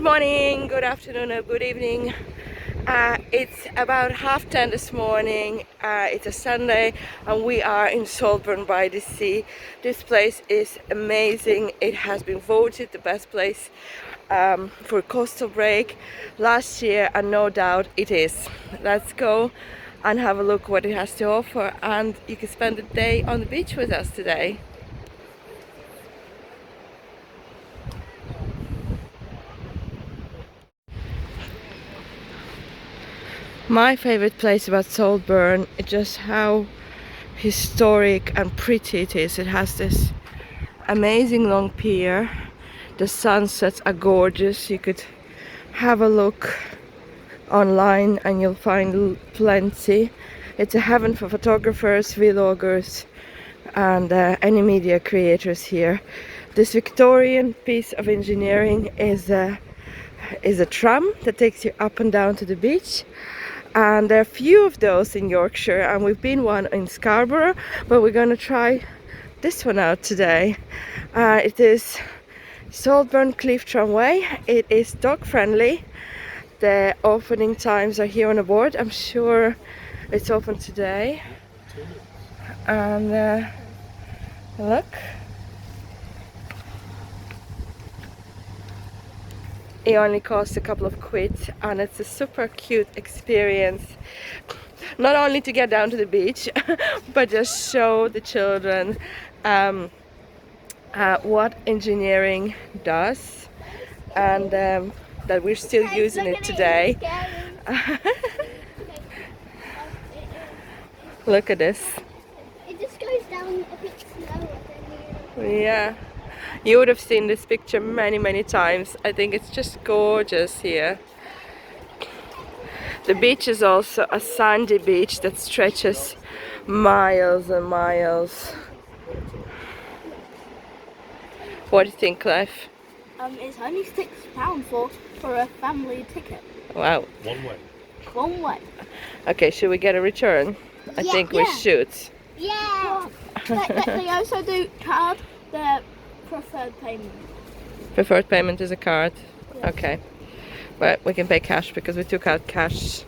morning, good afternoon or good evening. It's about 10:30 this morning. It's a Sunday and we are in Saltburn-by-the-Sea. This place is amazing. It has been voted the best place for a coastal break last year, and no doubt it is. Let's go and have a look what it has to offer, and you can spend the day on the beach with us today. My favorite place about Saltburn is just how historic and pretty it is. It has this amazing long pier. The sunsets are gorgeous. You could have a look online and you'll find plenty. It's a heaven for photographers, vloggers and any media creators here. This Victorian piece of engineering is a tram that takes you up and down to the beach. And there are a few of those in Yorkshire, and we've been one in Scarborough, but we're going to try this one out today. It is Saltburn Cliff Tramway. It is dog friendly. The opening times are here on the board. I'm sure it's open today. And look. It only costs a couple of quid, and it's a super cute experience, not only to get down to the beach but just show the children what engineering does, and that we're still using it today. Look at this. It just goes down a bit slower. Yeah. You would have seen this picture many times. I think it's just gorgeous here. The beach is also a sandy beach that stretches miles and miles. What do you think, Clive? It's only £6 for a family ticket. Wow. One way. One way. Okay, should we get a return? I think we should. Yeah. They also do card. Their preferred payment. Preferred payment is a card. Yes. Okay. But we can pay cash because we took out cash.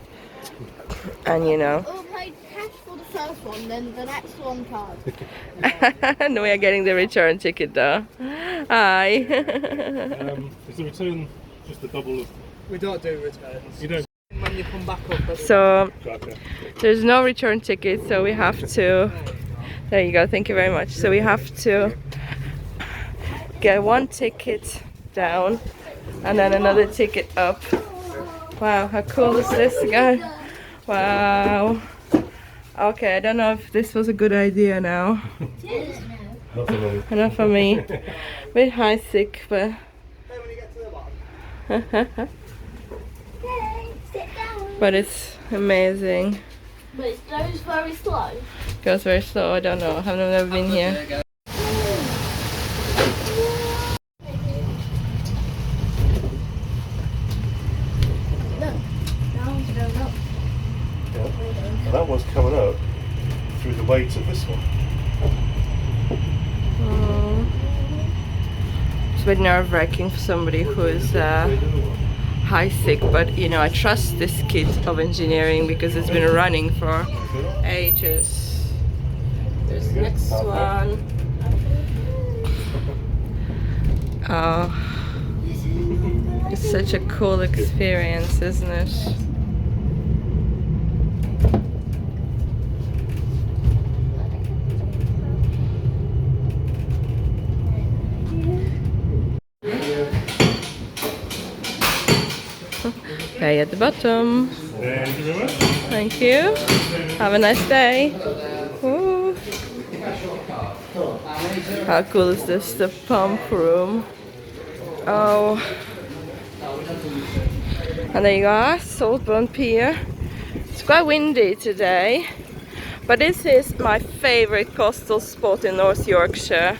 And you know. We'll pay cash for the first one, then the next one card. And we are getting the return ticket though. Hi. Is the return just a double of... We don't do returns. You don't? When you come back up. So Okay. there's no return ticket, so we have to. There you go. Thank you very much. So we have to get one ticket down and then another ticket up. Wow, how cool is this guy? Wow. Okay, I don't know if this was a good idea now. Enough for me. Bit high sick, but but it's amazing. But it goes very slow. Goes very slow. I don't know. I've never been here. And that one's coming up through the weight of this one. It's a bit nerve-wracking for somebody who is high sick, but you know, I trust this kit of engineering because it's been running for ages. There's the next one. Oh, it's such a cool experience, isn't it? Okay, at the bottom. Thank you very much. Thank you. Have a nice day. Ooh. How cool is this? The pump room. Oh. And there you are, Saltburn Pier. It's quite windy today, but this is my favorite coastal spot in North Yorkshire.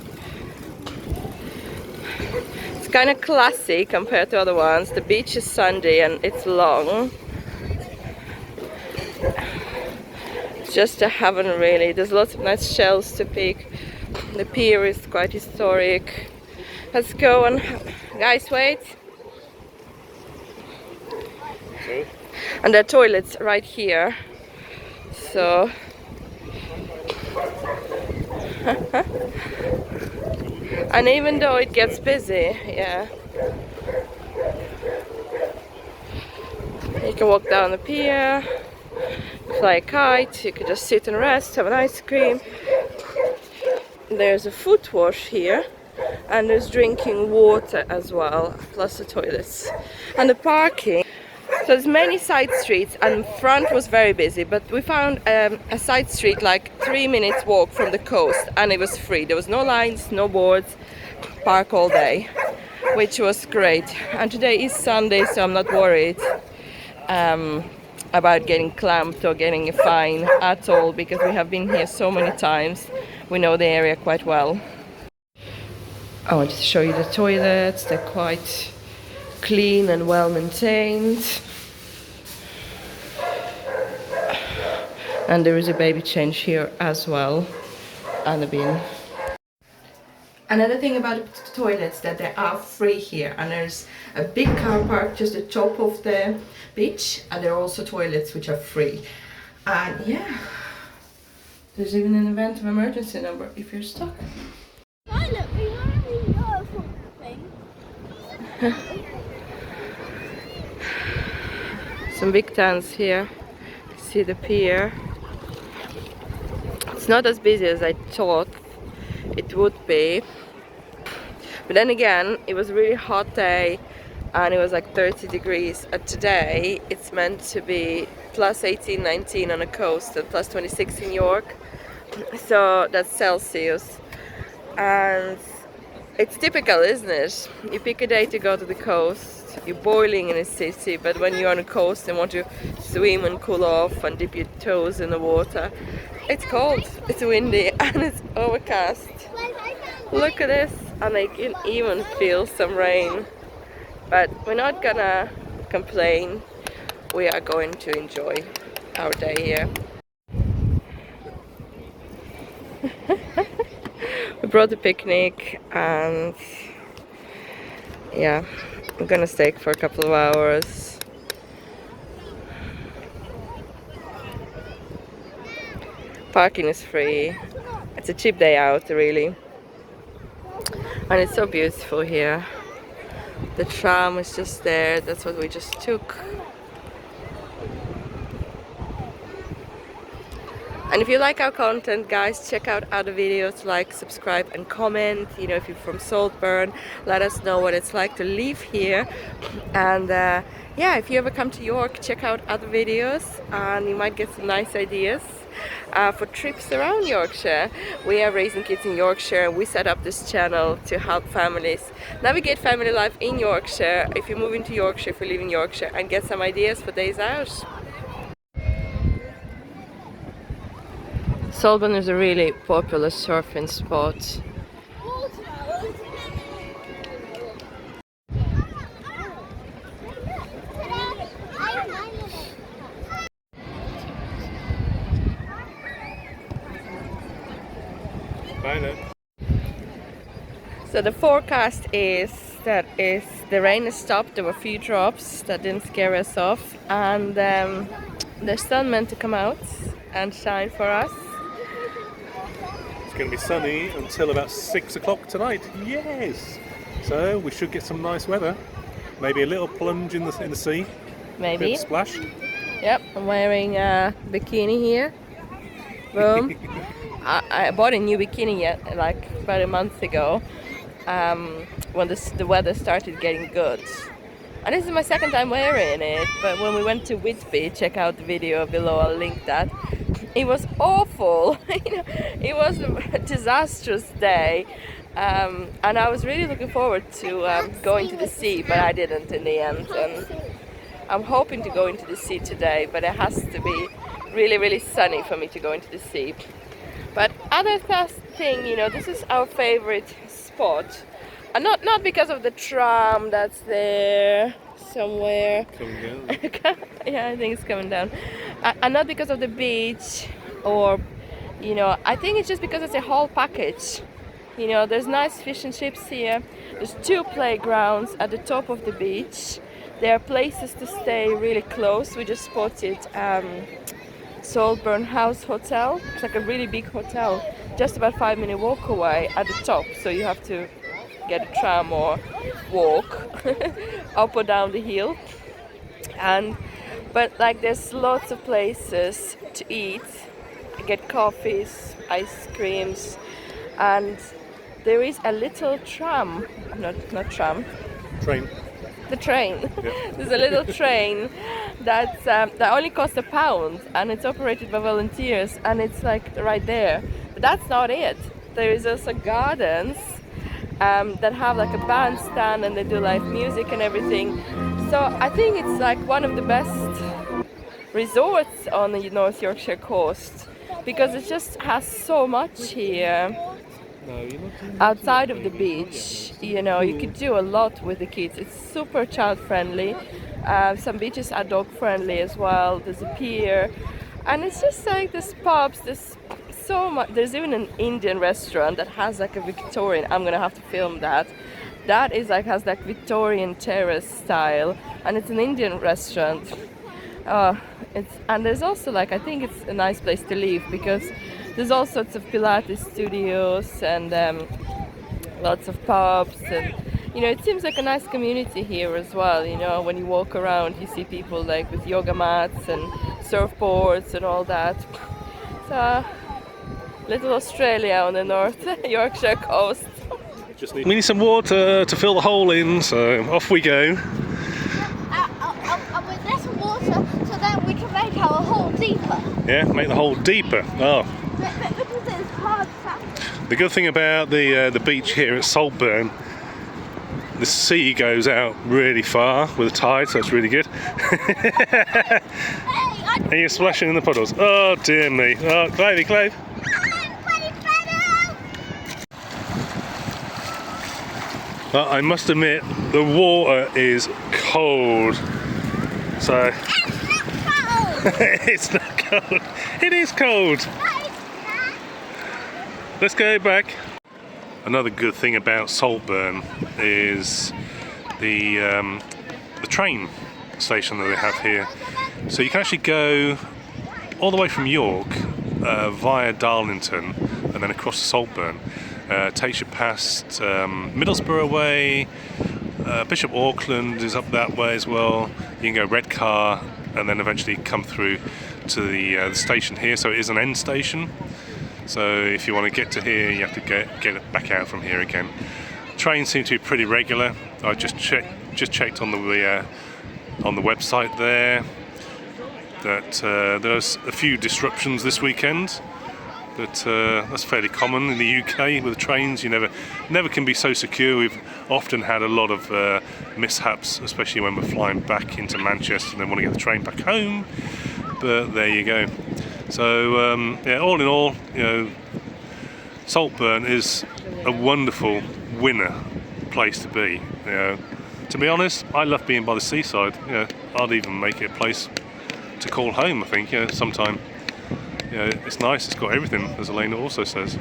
It's kind of classy compared to other ones. The beach is sandy and it's long. It's just a heaven really. There's lots of nice shells to pick. The pier is quite historic. Let's go and guys, wait. Good. And there are toilets right here. So and even though it gets busy, yeah, you can walk down the pier, fly a kite, you can just sit and rest, have an ice cream. There's a foot wash here, and there's drinking water as well, plus the toilets and the parking. So there's many side streets, and front was very busy, but we found a side street like 3 minutes walk from the coast, and it was free. There was no lines, no boards, park all day, which was great. And today is Sunday, so I'm not worried about getting clamped or getting a fine at all, because we have been here so many times. We know the area quite well. I wanted to show you the toilets. They're quite clean and well maintained. And there is a baby change here as well, and a bin. Another thing about the toilets, that they are free here, and there's a big car park just at the top of the beach, and there are also toilets which are free. And yeah, there's even an event of emergency number if you're stuck. Violet, we already know something. Some big tents here. See the pier. It's not as busy as I thought it would be, but then again, it was a really hot day and it was like 30 degrees. And today it's meant to be plus 18, 19 on the coast and plus 26 in York, so that's Celsius. And it's typical, isn't it? You pick a day to go to the coast, you're boiling in a city, but when you're on the coast and want to swim and cool off and dip your toes in the water, it's cold, it's windy, and it's overcast. Look at this, and I can even feel some rain. But we're not gonna complain. We are going to enjoy our day here. We brought a picnic, and yeah, I'm gonna stay for a couple of hours. Parking is free. It's a cheap day out, really. And it's so beautiful here. The tram is just there. That's what we just took. And if you like our content, guys, check out other videos, like, subscribe and comment. You know, if you're from Saltburn, let us know what it's like to live here. And yeah, if you ever come to York, check out other videos and you might get some nice ideas for trips around Yorkshire. We are raising kids in Yorkshire, and we set up this channel to help families navigate family life in Yorkshire. If you move into Yorkshire, if you live in Yorkshire, and get some ideas for days out. Saltburn is a really popular surfing spot. So the forecast is that the rain has stopped. There were a few drops that didn't scare us off, and the sun meant to come out and shine for us. It's going to be sunny until about 6 o'clock tonight. Yes. So we should get some nice weather. Maybe a little plunge in the sea. Maybe. Bit of splash. Yep, I'm wearing a bikini here. Boom. I bought a new bikini like about a month ago, when the weather started getting good. And this is my second time wearing it, but when we went to Whitby, check out the video below, I'll link that. It was awful. It was a disastrous day, and I was really looking forward to going to the sea, but I didn't in the end. And I'm hoping to go into the sea today, but it has to be really, really sunny for me to go into the sea. But other thing, this is our favorite spot, and not because of the tram that's there somewhere. Coming down. Yeah, I think it's coming down. And not because of the beach, or I think it's just because it's a whole package. There's nice fish and chips here. There's 2 playgrounds at the top of the beach. there are places to stay really close. We just spotted Saltburn House Hotel. It's like a really big hotel, just about 5-minute walk away at the top. So you have to get a tram or walk up or down the hill. But like there's lots of places to eat, get coffees, ice creams, and there is a little tram, not tram, Train. the train. Yeah. There's a little train that only costs £1, and it's operated by volunteers, and it's like right there. But that's not it. There is also gardens that have like a bandstand, and they do live music and everything. So I think it's like one of the best resorts on the North Yorkshire coast, because it just has so much here. Outside of the beach, you know, you could do a lot with the kids. It's super child friendly. Some beaches are dog friendly as well. There's a pier, and it's just like there's pubs, there's so much. There's even an Indian restaurant that has like a Victorian. I'm gonna have to film that. That is like has like Victorian terrace style, and it's an Indian restaurant. And there's also like, I think it's a nice place to live, because there's all sorts of Pilates studios and lots of pubs, and you know, it seems like a nice community here as well. You know, when you walk around, you see people like with yoga mats and surfboards and all that. So, little Australia on the North Yorkshire coast. We need some water to fill the hole in, so off we go. With less water, so then we can make our hole deeper. Yeah, make the hole deeper. Oh. Because it's hard sand. The good thing about the beach here at Saltburn, the sea goes out really far with the tide, so it's really good. And you're splashing in the puddles. Oh dear me. Oh, Clive. Well, I must admit, the water is cold. So it's not cold. It is cold. Let's go back. Another good thing about Saltburn is the train station that they have here. So you can actually go all the way from York via Darlington and then across to Saltburn. Takes you past Middlesbrough way. Bishop Auckland is up that way as well. You can go Redcar and then eventually come through to the station here. So it is an end station. So if you want to get to here, you have to get it back out from here again. Trains seem to be pretty regular. I just checked on the website there that there's a few disruptions this weekend. But that's fairly common in the UK with the trains. You never can be so secure. We've often had a lot of mishaps, especially when we're flying back into Manchester and then want to get the train back home. But there you go. So yeah, all in all, you know, Saltburn is a wonderful winter place to be. You know, to be honest, I love being by the seaside. You know, I'd even make it a place to call home. I think, you know, sometime. You know, it's nice, it's got everything, as Elena also says.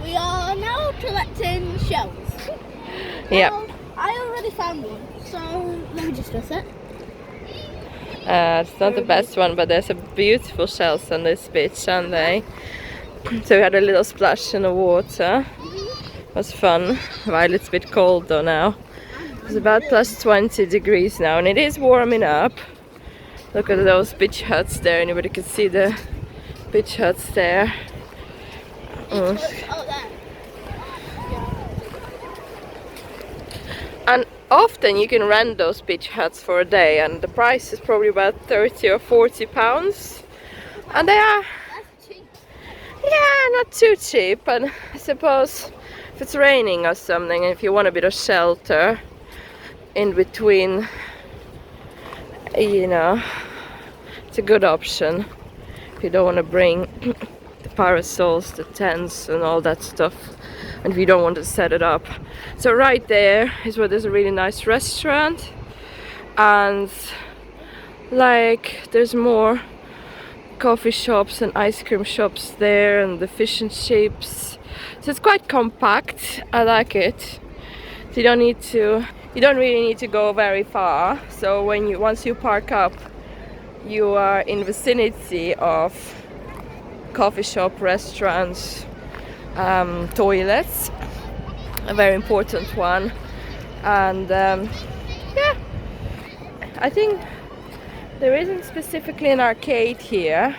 We are now collecting shells. Yeah. Well, I already found one, so let me just dress it. It's not the best one, but there's a beautiful shells on this beach, aren't they? So we had a little splash in the water. It was fun. While it's a bit cold though now. It's about plus 20 degrees now, and it is warming up. Look at those beach huts there. Anybody can see the beach huts there. Oh, there. And often you can rent those beach huts for a day, and the price is probably about 30 or 40 pounds. And they are, That's cheap. yeah, not too cheap. And I suppose if it's raining or something, and if you want a bit of shelter in between, you know, it's a good option. If you don't want to bring the parasols, the tents and all that stuff, and if you don't want to set it up. So right there is where there's a really nice restaurant, and like there's more coffee shops and ice cream shops there, and the fish and chips. So it's quite compact. I like it. So you don't really need to go very far. So once you park up, you are in vicinity of coffee shop, restaurants, toilets, a very important one. And yeah, I think there isn't specifically an arcade here,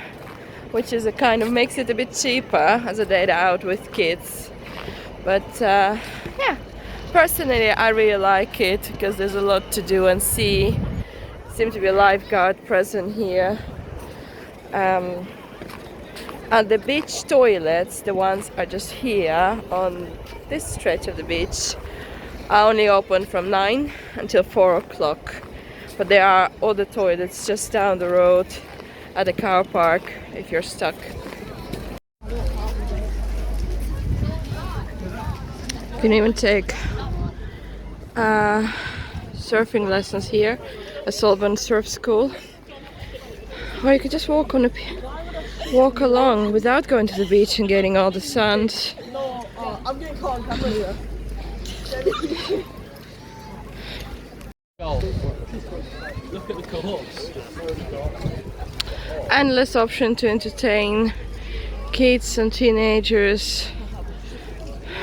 which is a kind of makes it a bit cheaper as a day out with kids. But yeah, personally I really like it because there's a lot to do and see. Seems to be a lifeguard present here. And the beach toilets, the ones are just here on this stretch of the beach, are only open from 9 until 4 o'clock. But there are other toilets just down the road at the car park if you're stuck. You can even take surfing lessons here at Saltburn Surf School. Or you could just walk walk along without going to the beach and getting all the sand. No, I'm getting caught on camera here. Look at the cohorts. Endless option to entertain kids and teenagers.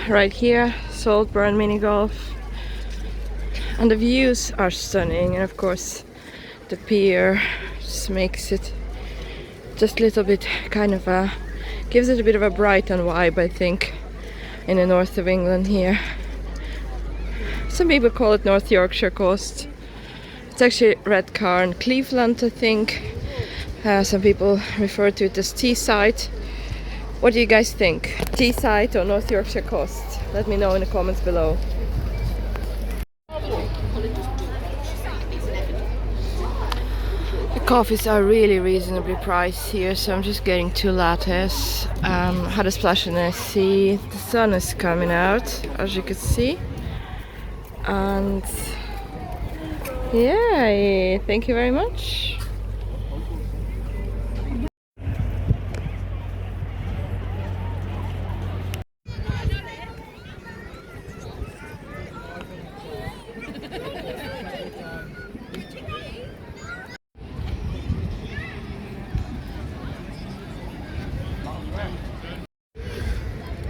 Right here, Saltburn mini golf. And the views are stunning, and of course the pier just makes it just a little bit kind of gives it a bit of a Brighton vibe, I think, in the north of England here. Some people call it North Yorkshire coast. It's actually Redcar and Cleveland, I think. Some people refer to it as Teesside. What do you guys think? Teesside or North Yorkshire coast? Let me know in the comments below. The coffees are really reasonably priced here, so I'm just getting 2 lattes. Had a splash in the sea. The sun is coming out, as you can see. And yeah, thank you very much.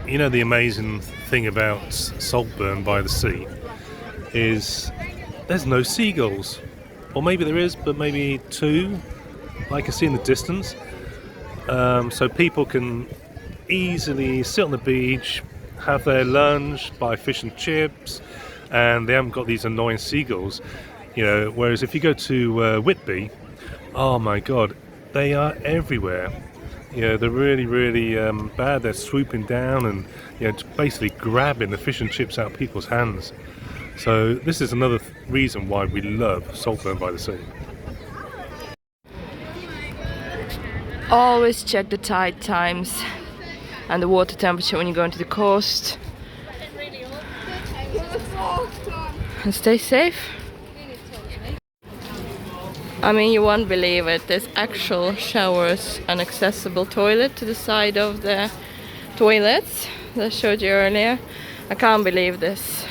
You know, the amazing thing about Saltburn-by-the-Sea is there's no seagulls. Or maybe there is, but maybe 2, I can see in the distance. So people can easily sit on the beach, have their lunch, buy fish and chips, and they haven't got these annoying seagulls. You know, whereas if you go to Whitby, oh my god, they are everywhere. You know, they're really, really bad. They're swooping down and, you know, basically grabbing the fish and chips out of people's hands. So this is another reason why we love Saltburn-by-the-Sea. Always check the tide times and the water temperature when you go into the coast. And stay safe. I mean, you won't believe it. There's actual showers and accessible toilet to the side of the toilets that I showed you earlier. I can't believe this.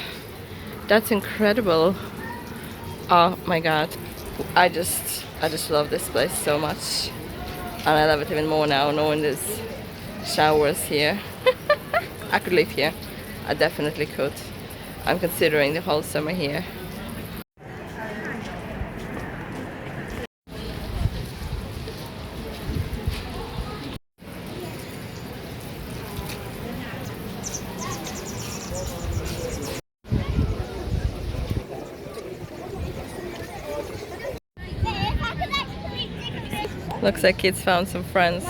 That's incredible. Oh my god. I just love this place so much. And I love it even more now knowing there's showers here. I could live here. I definitely could. I'm considering the whole summer here. Looks like kids found some friends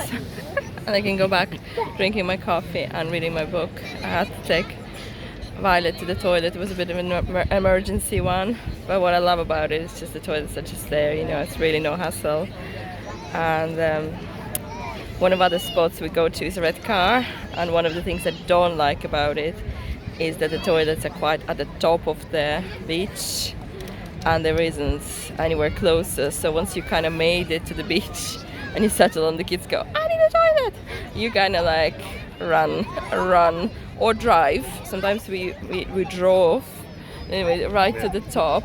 and I can go back drinking my coffee and reading my book. I had to take Violet to the toilet. It was a bit of an emergency one, but what I love about it is just the toilets are just there, you know, it's really no hassle. And one of other spots we go to is a red car, and one of the things I don't like about it is that the toilets are quite at the top of the beach and there isn't anywhere closer, so once you kind of made it to the beach and you settle on, the kids go, I need a toilet, you kind of like run or drive. Sometimes we drove anyway right to the top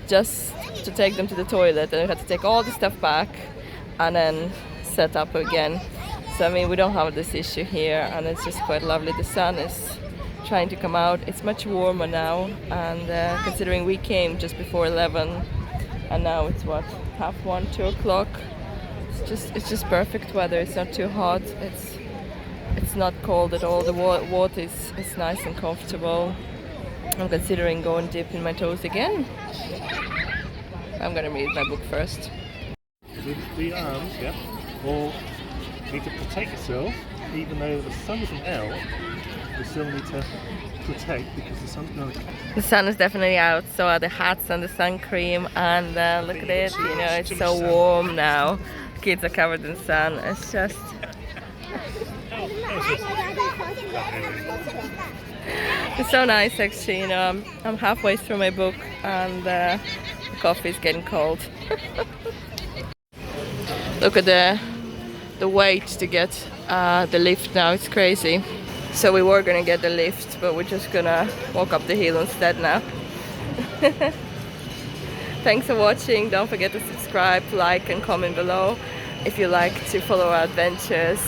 just to take them to the toilet, and we had to take all the stuff back and then set up again. So I mean, we don't have this issue here, and it's just quite lovely. The sun is trying to come out. It's much warmer now, and considering we came just before 11 and now it's what, 1:30, 2 o'clock, it's just perfect weather. It's not too hot, it's not cold at all. The water is nice and comfortable. I'm considering going dipping my toes again. I'm gonna read my book first. The arms, yeah, or you need to protect yourself, even though the sun isn't out, you still need to protect because the sun's going to... The sun is definitely out, so are the hats and the sun cream, and look at it, you know, it's so warm now. Kids are covered in sun, it's just... It's so nice actually, you know, I'm halfway through my book and the coffee is getting cold. Look at the wait to get the lift now, it's crazy. So we were gonna get the lift, but we're just gonna walk up the hill instead now. Thanks for watching, don't forget to subscribe, like and comment below if you like to follow our adventures.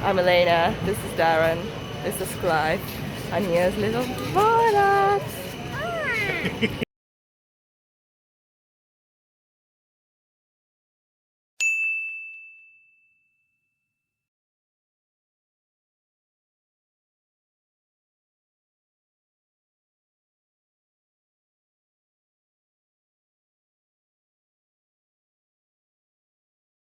I'm Elena, this is Darren, this is Clive, and here's little Violet.